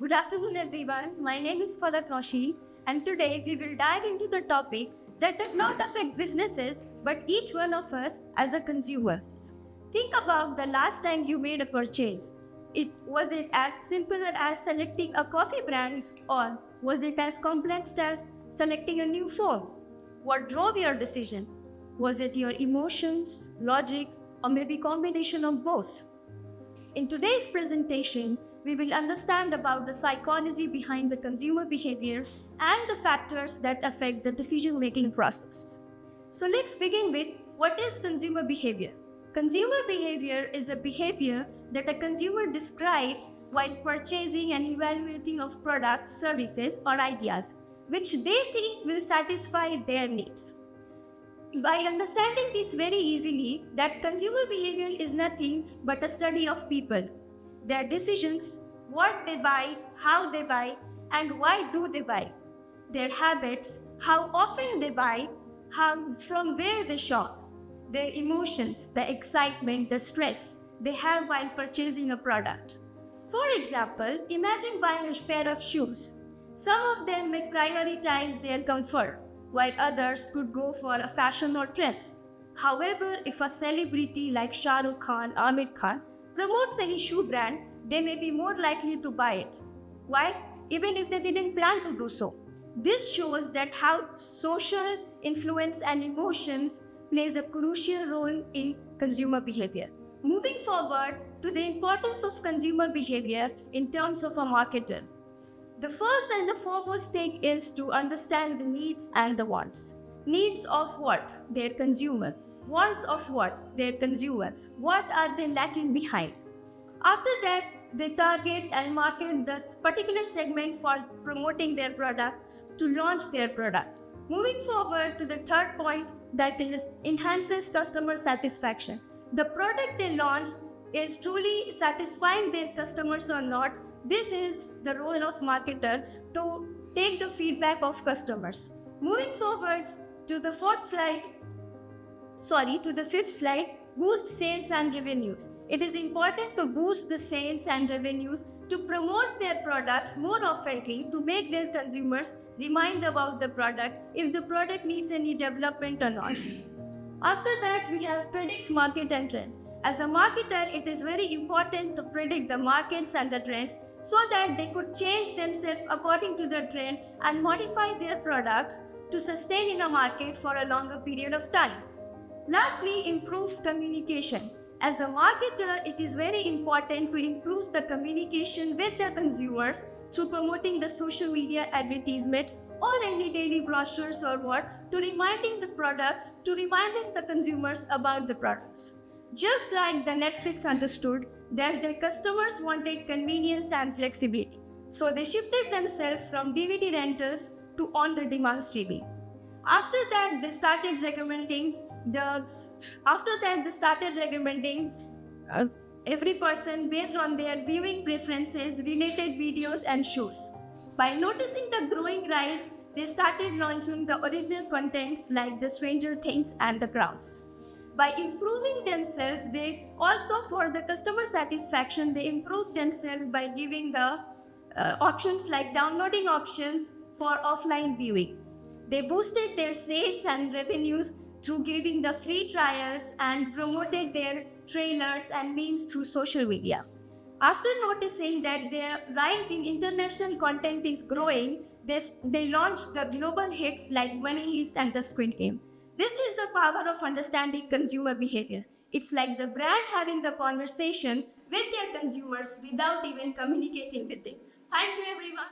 Good afternoon, everyone. My name is Falak Roshi, and today we will dive into the topic that does not affect businesses but each one of us as a consumer. Think about the last time you made a purchase. Was it as simple as selecting a coffee brand, or was it as complex as selecting a new phone? What drove your decision? Was it your emotions, logic, or maybe combination of both? In today's presentation, we will understand about the psychology behind the consumer behavior and the factors that affect the decision-making process. So let's begin with what is consumer behavior. Consumer behavior is a behavior that a consumer describes while purchasing and evaluating of products, services, or ideas, which they think will satisfy their needs. By understanding this very easily, that consumer behavior is nothing but a study of people, their decisions, what they buy, how they buy, and why do they buy, their habits, how often they buy, from where they shop, their emotions, the excitement, the stress they have while purchasing a product. For example, imagine buying a pair of shoes. Some of them may prioritize their comfort, while others could go for a fashion or trends. However, if a celebrity like Shah Rukh Khan, Amir Khan promotes any shoe brand, they may be more likely to buy it. Why? Even if they didn't plan to do so. This shows that how social influence and emotions plays a crucial role in consumer behavior. Moving forward to the importance of consumer behavior in terms of a marketer. The first and the foremost thing is to understand the needs and the wants. Needs of what? Their consumer. Wants of what? Their consumer. What are they lacking behind? After that, they target and market this particular segment for promoting their product to launch their product. Moving forward to the third point, that is enhances customer satisfaction. The product they launched is truly satisfying their customers or not. This is the role of marketer to take the feedback of customers. Moving forward to the fifth slide, boost sales and revenues. It is important to boost the sales and revenues to promote their products more oftenly to make their consumers remind about the product if the product needs any development or not. After that, we have predicts market and trend. As a marketer, it is very important to predict the markets and the trends so that they could change themselves according to the trend and modify their products to sustain in a market for a longer period of time. Lastly, improves communication. As a marketer, it is very important to improve the communication with the consumers through promoting the social media advertisement or any daily brochures or what to reminding the consumers about the products. Just like the Netflix understood that their customers wanted convenience and flexibility, so they shifted themselves from DVD rentals to on-the-demand streaming. After that, they started recommending every person based on their viewing preferences, related videos and shows. By noticing the growing rise, they started launching the original contents like the Stranger Things and the Crowns. By improving themselves, they also, for the customer satisfaction, they improved themselves by giving the options like downloading options for offline viewing. They boosted their sales and revenues through giving the free trials and promoted their trailers and memes through social media. After noticing that their rise in international content is growing, they launched the global hits like Money Heist and the Squid Game. This is the power of understanding consumer behavior. It's like the brand having the conversation with their consumers without even communicating with them. Thank you, everyone.